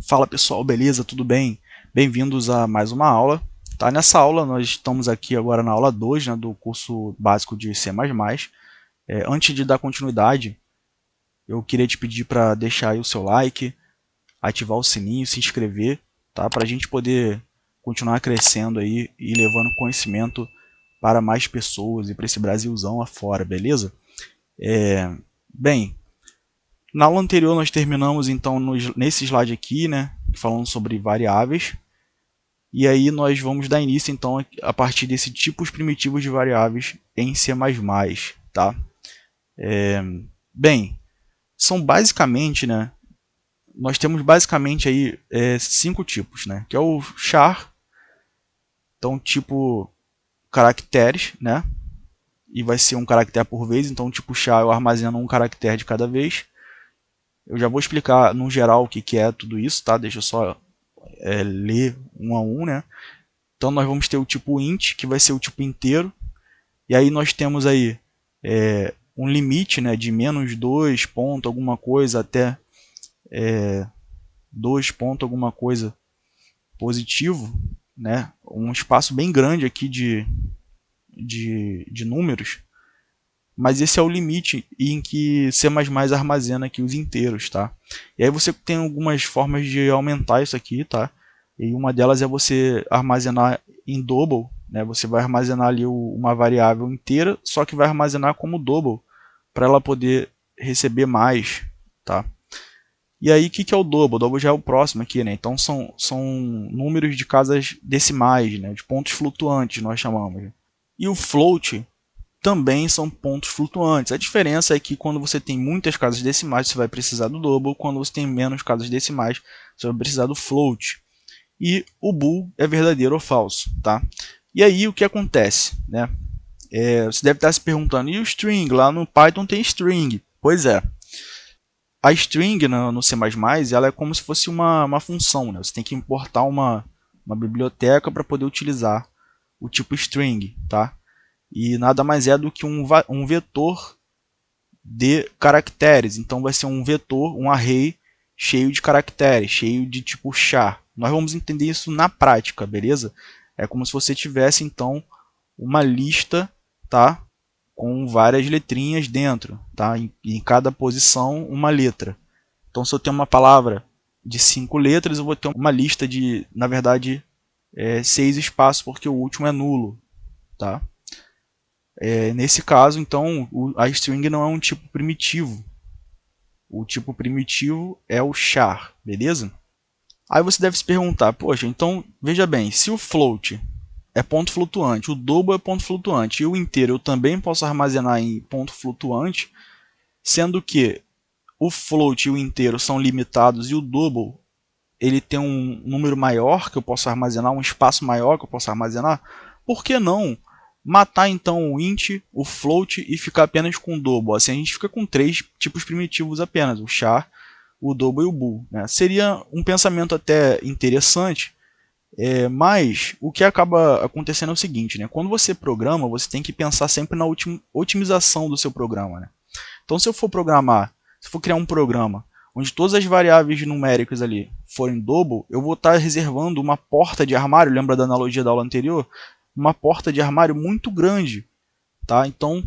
Fala pessoal, beleza? Tudo bem? Bem-vindos a mais uma aula. Tá? Nessa aula nós estamos aqui agora na aula 2, né, do curso básico de C++. Antes de dar continuidade, eu queria te pedir para deixar aí o seu like, ativar o sininho, se inscrever, tá? Para a gente poder continuar crescendo aí e levando conhecimento para mais pessoas e para esse Brasilzão afora, beleza? Bem, na aula anterior nós terminamos então nesse slide aqui, né, falando sobre variáveis. E aí nós vamos dar início então a partir desse tipos primitivos de variáveis em C++, tá? Bem, são basicamente, né? Nós temos basicamente aí 5 tipos, né? Que é o char, então tipo caracteres, né? E vai ser um caractere por vez, então tipo char eu armazeno um caractere de cada vez. Eu já vou explicar no geral o que é tudo isso, tá? Deixa eu só ler um a um, né? Então nós vamos ter o tipo int, que vai ser o tipo inteiro. E aí nós temos aí um limite, né, de menos 2 ponto alguma coisa até 2 ponto alguma coisa positivo, né, um espaço bem grande aqui de números, mas esse é o limite em que C++ armazena aqui os inteiros, tá? E aí você tem algumas formas de aumentar isso aqui, tá? E uma delas é você armazenar em double, né? Você vai armazenar ali uma variável inteira, só que vai armazenar como double, para ela poder receber mais, tá? E aí, o que é o double? O double já é o próximo aqui, né? Então, são números de casas decimais, né? De pontos flutuantes, nós chamamos. E o float também são pontos flutuantes. A diferença é que quando você tem muitas casas decimais, você vai precisar do double. Quando você tem menos casas decimais, você vai precisar do float. E o bool é verdadeiro ou falso, tá? E aí, o que acontece, né? Você deve estar se perguntando, e o string? Lá no Python tem string. Pois é. A string no C++ ela é como se fosse uma função. Né? Você tem que importar uma biblioteca para poder utilizar o tipo string. Tá? E nada mais é do que um vetor de caracteres. Então vai ser um vetor, um array cheio de caracteres, cheio de tipo char. Nós vamos entender isso na prática, beleza? É como se você tivesse então uma lista, tá? Com várias letrinhas dentro, tá? Em cada posição uma letra. Então, se eu tenho uma palavra de 5 letras, eu vou ter uma lista de, na verdade, 6 espaços, porque o último é nulo, tá? Nesse caso, então, a string não é um tipo primitivo. O tipo primitivo é o char, beleza? Aí você deve se perguntar, poxa, então, veja bem, se o float é ponto flutuante, o double é ponto flutuante e o inteiro eu também posso armazenar em ponto flutuante, sendo que o float e o inteiro são limitados e o double ele tem um número maior que eu posso armazenar, um espaço maior que eu posso armazenar, por que não matar então o int, o float e ficar apenas com o double? Assim a gente fica com 3 tipos primitivos apenas, o char, o double e o bool. Né? Seria um pensamento até interessante, mas o que acaba acontecendo é o seguinte, né? Quando você programa, você tem que pensar sempre na otimização do seu programa. Né? Então, se eu for programar, se eu for criar um programa onde todas as variáveis numéricas ali forem double, eu vou estar reservando uma porta de armário, lembra da analogia da aula anterior? Uma porta de armário muito grande. Tá? Então,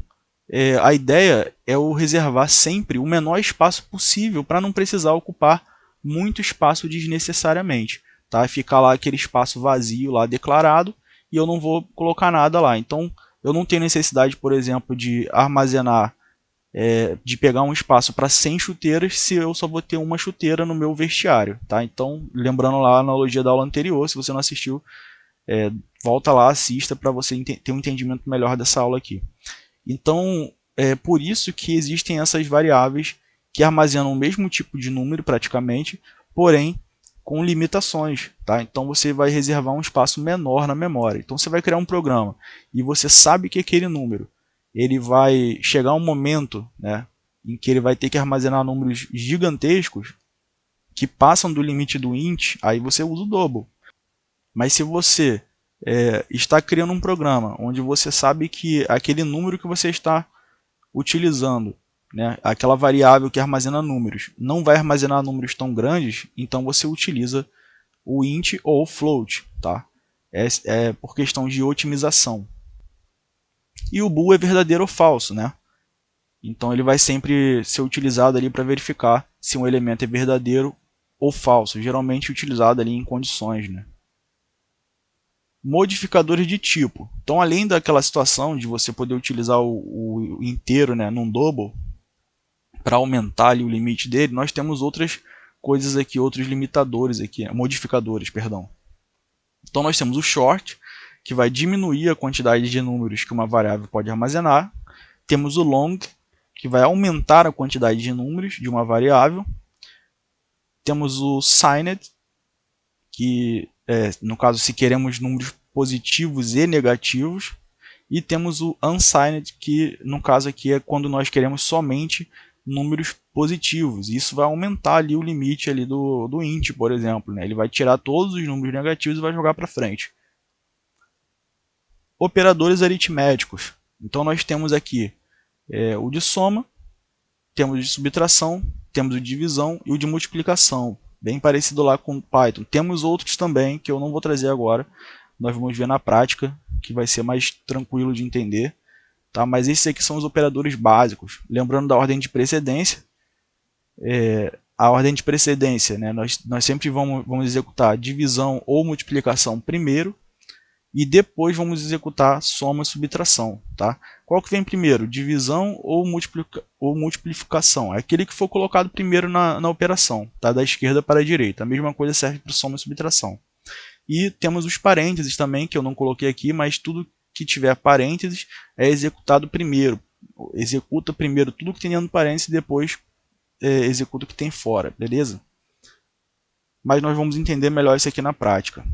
a ideia é eu reservar sempre o menor espaço possível para não precisar ocupar muito espaço desnecessariamente. Tá? Ficar lá aquele espaço vazio lá declarado e eu não vou colocar nada lá. Então, eu não tenho necessidade, por exemplo, de armazenar, de pegar um espaço para 100 chuteiras se eu só vou ter uma chuteira no meu vestiário. Tá? Então, lembrando lá a analogia da aula anterior, se você não assistiu, volta lá, assista para você ter um entendimento melhor dessa aula aqui. Então, é por isso que existem essas variáveis que armazenam o mesmo tipo de número praticamente, porém com limitações. Tá? Então você vai reservar um espaço menor na memória. Então você vai criar um programa e você sabe que aquele número ele vai chegar um momento, né, em que ele vai ter que armazenar números gigantescos que passam do limite do int, aí você usa o double. Mas se você está criando um programa onde você sabe que aquele número que você está utilizando né, aquela variável que armazena números, não vai armazenar números tão grandes, então você utiliza o int ou o float, tá? É por questão de otimização. E o bool é verdadeiro ou falso, né? Então ele vai sempre ser utilizado ali para verificar se um elemento é verdadeiro ou falso, geralmente utilizado ali em condições, né? Modificadores de tipo. Então, além daquela situação de você poder utilizar o inteiro, né, num double, para aumentar ali o limite dele, nós temos outras coisas aqui, outros limitadores aqui, modificadores, perdão. Então nós temos o short, que vai diminuir a quantidade de números que uma variável pode armazenar. Temos o long, que vai aumentar a quantidade de números de uma variável. Temos o signed, que no caso se queremos números positivos e negativos. E temos o unsigned, que no caso aqui é quando nós queremos somente números positivos. Isso vai aumentar ali o limite ali do int, por exemplo, né? Ele vai tirar todos os números negativos e vai jogar para frente. Operadores aritméticos. Então nós temos aqui o de soma, temos o de subtração, temos o de divisão e o de multiplicação. Bem parecido lá com o Python. Temos outros também que eu não vou trazer agora. Nós vamos ver na prática, que vai ser mais tranquilo de entender. Tá? Mas esses aqui são os operadores básicos. Lembrando da ordem de precedência. A ordem de precedência, né? nós sempre vamos executar divisão ou multiplicação primeiro. E depois vamos executar soma e subtração. Tá? Qual que vem primeiro? Divisão ou multiplicação? É aquele que for colocado primeiro na operação. Tá? Da esquerda para a direita. A mesma coisa serve para soma e subtração. E temos os parênteses também, que eu não coloquei aqui, mas tudo que tiver parênteses é executado primeiro. Executa primeiro tudo que tem dentro do parênteses e depois executa o que tem fora, beleza? Mas nós vamos entender melhor isso aqui na prática.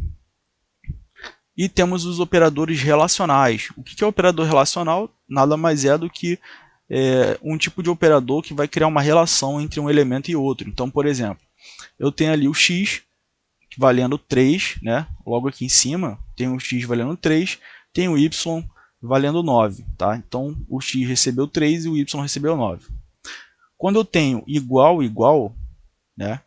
E temos os operadores relacionais. O que é operador relacional? Nada mais é do que um tipo de operador que vai criar uma relação entre um elemento e outro. Então, por exemplo, eu tenho ali o x valendo 3, né? Logo aqui em cima tem o x valendo 3, tem o y valendo 9. Tá? Então, o x recebeu 3 e o y recebeu 9. Quando eu tenho igual, igual, né?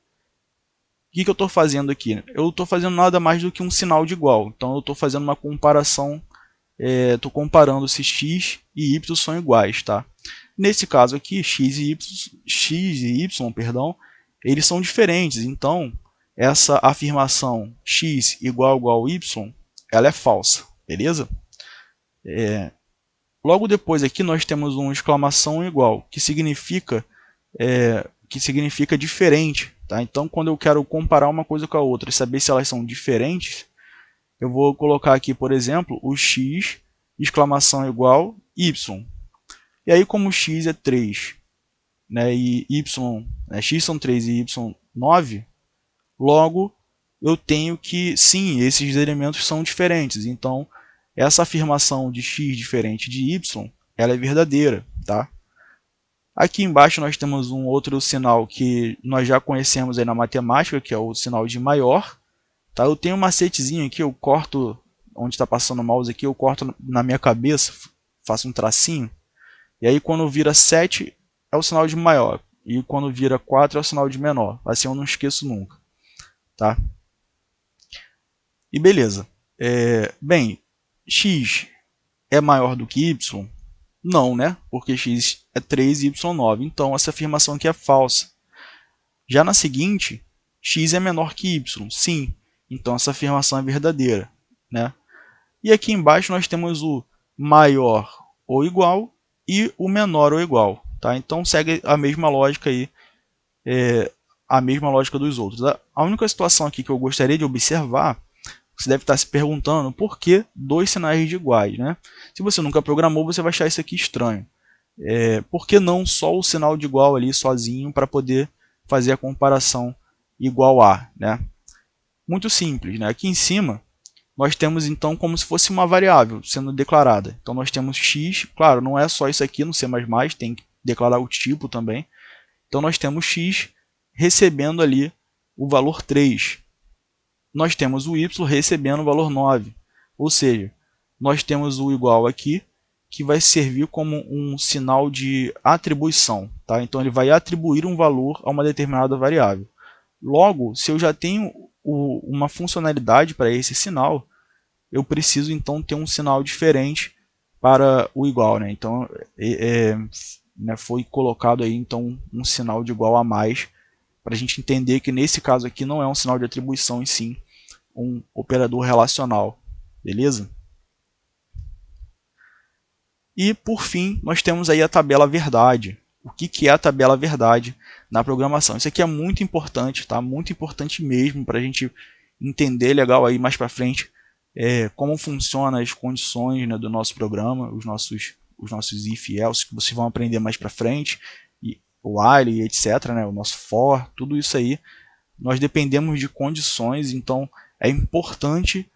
O que eu estou fazendo aqui? Eu estou fazendo nada mais do que um sinal de igual. Então, eu estou fazendo uma comparação, estou comparando se x e y são iguais. Tá? Nesse caso aqui, x e y, perdão, eles são diferentes. Então, essa afirmação x igual y, ela é falsa. Beleza? Logo depois aqui nós temos uma exclamação igual, que significa diferente. Tá? Então, quando eu quero comparar uma coisa com a outra e saber se elas são diferentes, eu vou colocar aqui, por exemplo, o x, exclamação igual, y. E aí, como x é 3, né, e y, x são 3 e y 9, logo eu tenho que, sim, esses elementos são diferentes. Então, essa afirmação de x diferente de y, ela é verdadeira. Tá? Aqui embaixo nós temos um outro sinal que nós já conhecemos aí na matemática, que é o sinal de maior. Tá? Eu tenho um macetezinho aqui, eu corto, onde está passando o mouse aqui, eu corto na minha cabeça, faço um tracinho. E aí quando vira 7 é o sinal de maior. E quando vira 4 é o sinal de menor. Assim eu não esqueço nunca. Tá? E beleza. Bem, x é maior do que y? Não, né? Porque x é 3 e y 9. Então, essa afirmação aqui é falsa. Já na seguinte, x é menor que y. Sim. Então, essa afirmação é verdadeira. Né? E aqui embaixo nós temos o maior ou igual e o menor ou igual. Tá? Então, segue a mesma lógica aí, a mesma lógica dos outros. A única situação aqui que eu gostaria de observar, você deve estar se perguntando por que dois sinais de iguais, né? Se você nunca programou, você vai achar isso aqui estranho. Por que não só o sinal de igual ali sozinho para poder fazer a comparação igual a, né? Muito simples, né? Aqui em cima nós temos então como se fosse uma variável sendo declarada. Então nós temos x, claro, não é só isso aqui no C++, tem que declarar o tipo também. Então nós temos x recebendo ali o valor 3. Nós temos o y recebendo o valor 9. Ou seja, nós temos o igual aqui, que vai servir como um sinal de atribuição. tá? Então ele vai atribuir um valor a uma determinada variável. Logo, se eu já tenho uma funcionalidade para esse sinal, eu preciso então ter um sinal diferente para o igual, né? Então né, foi colocado aí então um sinal de igual a mais para a gente entender que nesse caso aqui não é um sinal de atribuição, e sim um operador relacional, beleza? E por fim, nós temos aí a tabela verdade. O que é a tabela verdade na programação? Isso aqui é muito importante, tá? Muito importante mesmo para a gente entender legal aí mais para frente como funcionam as condições, né, do nosso programa, os nossos if e else que vocês vão aprender mais para frente, e o while, etc, né, o nosso for, tudo isso aí nós dependemos de condições, então é importante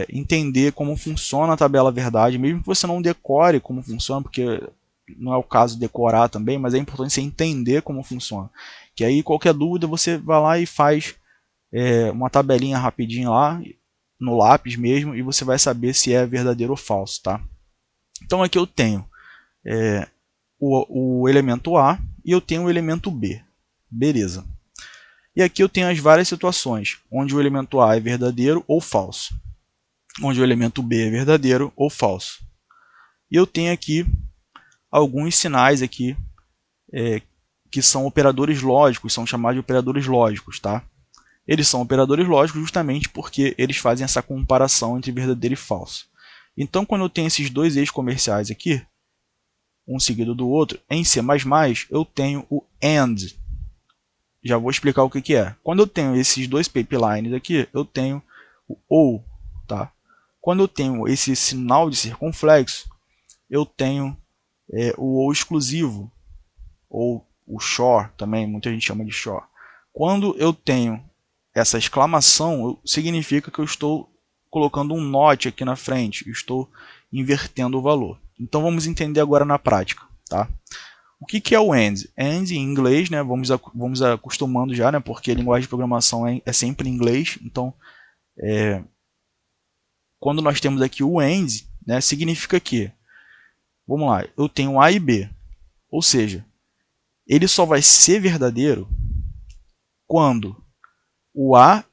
entender como funciona a tabela verdade, mesmo que você não decore como funciona, porque não é o caso de decorar também, mas é importante você entender como funciona. Que aí qualquer dúvida você vai lá e faz uma tabelinha rapidinho lá, no lápis mesmo, e você vai saber se é verdadeiro ou falso, tá? Então aqui eu tenho o elemento A e eu tenho o elemento B. Beleza. E aqui eu tenho as várias situações, onde o elemento A é verdadeiro ou falso, onde o elemento B é verdadeiro ou falso. E eu tenho aqui alguns sinais aqui, que são operadores lógicos, são chamados de operadores lógicos, tá? Eles são operadores lógicos justamente porque eles fazem essa comparação entre verdadeiro e falso. Então, quando eu tenho esses dois eixos comerciais aqui, um seguido do outro, em C++ eu tenho o AND. Já vou explicar o que é. Quando eu tenho esses dois pipelines aqui, eu tenho o OR. Tá? Quando eu tenho esse sinal de circunflexo, eu tenho o OR exclusivo, ou o XOR também, muita gente chama de XOR. Quando eu tenho essa exclamação, significa que eu estou colocando um NOT aqui na frente, estou invertendo o valor. Então vamos entender agora na prática. Tá? O que é o AND? AND em inglês, né? Vamos acostumando já, né? Porque a linguagem de programação é sempre em inglês. Então, quando nós temos aqui o AND, né, significa que, vamos lá, eu tenho A e B. Ou seja, ele só vai ser verdadeiro quando o A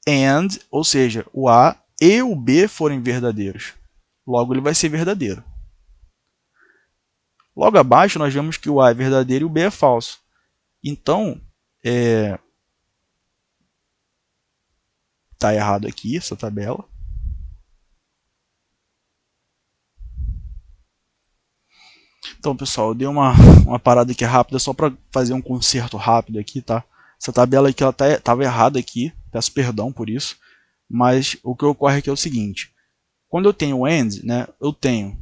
AND, ou seja, o A e o B forem verdadeiros. Logo, ele vai ser verdadeiro. Logo abaixo, nós vemos que o A é verdadeiro e o B é falso. Então, está errado aqui essa tabela. Então, pessoal, eu dei uma parada aqui rápida só para fazer um conserto rápido aqui, tá? Essa tabela aqui estava errada aqui, peço perdão por isso, mas o que ocorre aqui é o seguinte: quando eu tenho o AND, né, eu tenho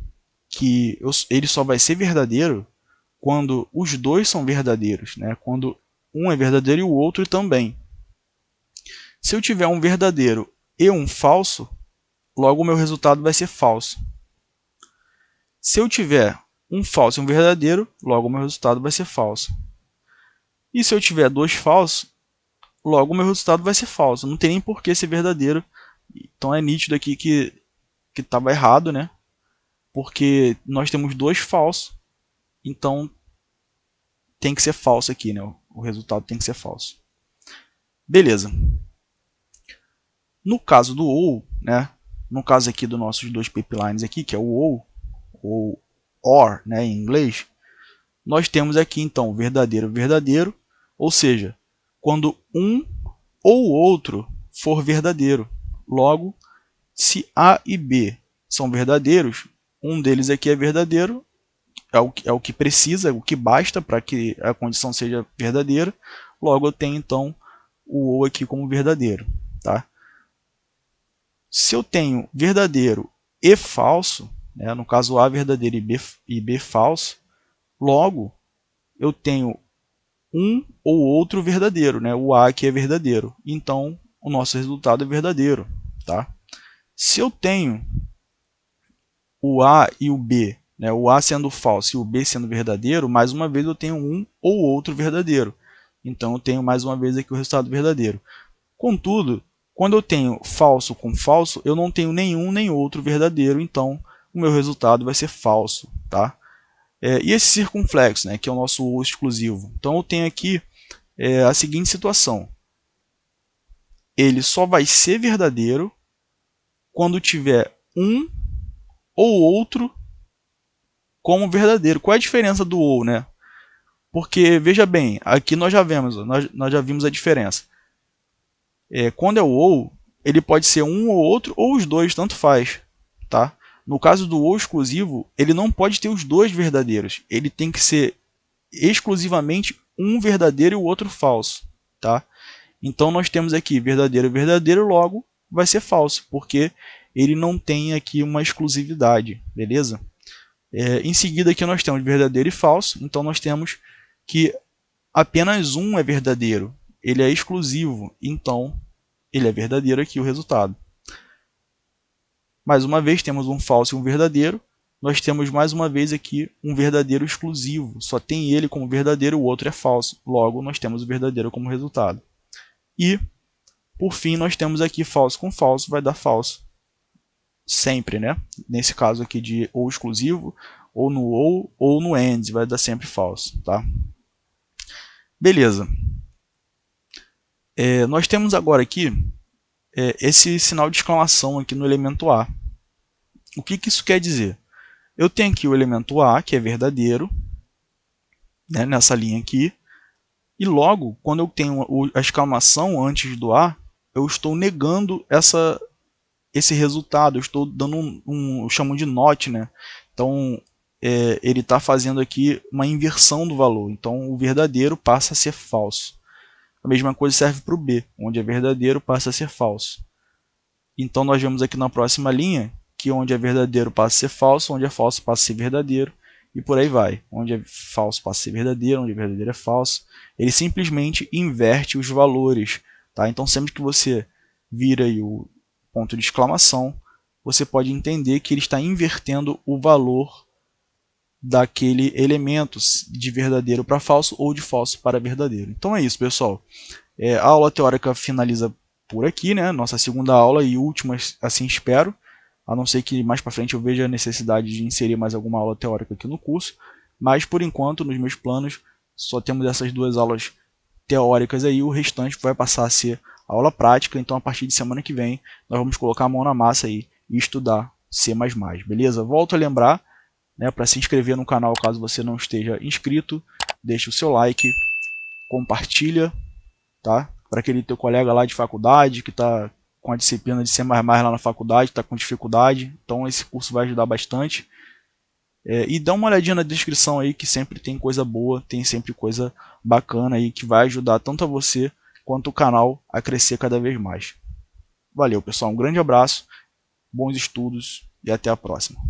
que ele só vai ser verdadeiro quando os dois são verdadeiros, né? Quando um é verdadeiro e o outro também. Se eu tiver um verdadeiro e um falso, logo o meu resultado vai ser falso. Se eu tiver um falso e um verdadeiro, logo o meu resultado vai ser falso. E se eu tiver dois falsos, logo o meu resultado vai ser falso. Não tem nem por que ser verdadeiro. Então é nítido aqui que estava errado, né? Porque nós temos dois falsos, então tem que ser falso aqui, né? O resultado tem que ser falso. Beleza. No caso do OR, né? No caso aqui dos nossos dois pipelines aqui, que é o OR, ou OR, né, em inglês, nós temos aqui então verdadeiro, verdadeiro, ou seja, quando um ou outro for verdadeiro. Logo, se A e B são verdadeiros, um deles aqui é verdadeiro, é o que precisa, o que basta para que a condição seja verdadeira. Logo, eu tenho então o OR aqui como verdadeiro. Tá? Se eu tenho verdadeiro e falso, né, no caso A verdadeiro e B falso, logo eu tenho um ou outro verdadeiro, né? O A aqui é verdadeiro, então o nosso resultado é verdadeiro. Tá? Se eu tenho o A e o B, né, o A sendo falso e o B sendo verdadeiro, mais uma vez eu tenho um ou outro verdadeiro. Então eu tenho mais uma vez aqui o resultado verdadeiro. Contudo, quando eu tenho falso com falso, eu não tenho nenhum nem outro verdadeiro, então o meu resultado vai ser falso. Tá? E esse circunflexo, né, que é o nosso ou exclusivo. Então eu tenho aqui a seguinte situação. Ele só vai ser verdadeiro quando tiver um ou outro como verdadeiro. Qual é a diferença do ou, né? Porque, veja bem, aqui nós já vimos a diferença. Quando é o ou, ele pode ser um ou outro, ou os dois, tanto faz. Tá? No caso do ou exclusivo, ele não pode ter os dois verdadeiros. Ele tem que ser exclusivamente um verdadeiro e o outro falso. Tá? Então nós temos aqui verdadeiro e verdadeiro, logo vai ser falso, porque ele não tem aqui uma exclusividade, beleza? Em seguida aqui nós temos verdadeiro e falso, então nós temos que apenas um é verdadeiro, ele é exclusivo, então ele é verdadeiro aqui o resultado. Mais uma vez temos um falso e um verdadeiro, nós temos mais uma vez aqui um verdadeiro exclusivo, só tem ele como verdadeiro, o outro é falso, logo nós temos o verdadeiro como resultado. E, por fim, nós temos aqui falso com falso, vai dar falso sempre, né? Nesse caso aqui de ou exclusivo, ou no AND, vai dar sempre falso, tá? Beleza. Nós temos agora aqui esse sinal de exclamação aqui no elemento A. O que isso quer dizer? Eu tenho aqui o elemento A, que é verdadeiro, né, nessa linha aqui, e logo, quando eu tenho a exclamação antes do A, eu estou negando esse resultado, eu estou dando eu chamo de not, né? Então, ele está fazendo aqui uma inversão do valor, então o verdadeiro passa a ser falso. A mesma coisa serve para o B, onde é verdadeiro passa a ser falso. Então nós vemos aqui na próxima linha que onde é verdadeiro passa a ser falso, onde é falso passa a ser verdadeiro, e por aí vai. Onde é falso passa a ser verdadeiro, onde é verdadeiro é falso. Ele simplesmente inverte os valores. Tá? Então sempre que você vira aí o ponto de exclamação, você pode entender que ele está invertendo o valor daquele elemento de verdadeiro para falso ou de falso para verdadeiro. Então é isso, pessoal. A aula teórica finaliza por aqui, né? Nossa segunda aula e última, assim espero. A não ser que mais para frente eu veja a necessidade de inserir mais alguma aula teórica aqui no curso. Mas por enquanto, nos meus planos, só temos essas duas aulas teóricas aí. O restante vai passar a ser aula prática. Então a partir de semana que vem, nós vamos colocar a mão na massa aí e estudar C++, beleza? Volto a lembrar, né, para se inscrever no canal caso você não esteja inscrito, deixe o seu like, compartilha, tá? Para aquele teu colega lá de faculdade que está com a disciplina de C++ lá na faculdade, está com dificuldade, então esse curso vai ajudar bastante. E dá uma olhadinha na descrição aí que sempre tem coisa boa, tem sempre coisa bacana aí que vai ajudar tanto a você quanto o canal a crescer cada vez mais. Valeu, pessoal, um grande abraço, bons estudos e até a próxima.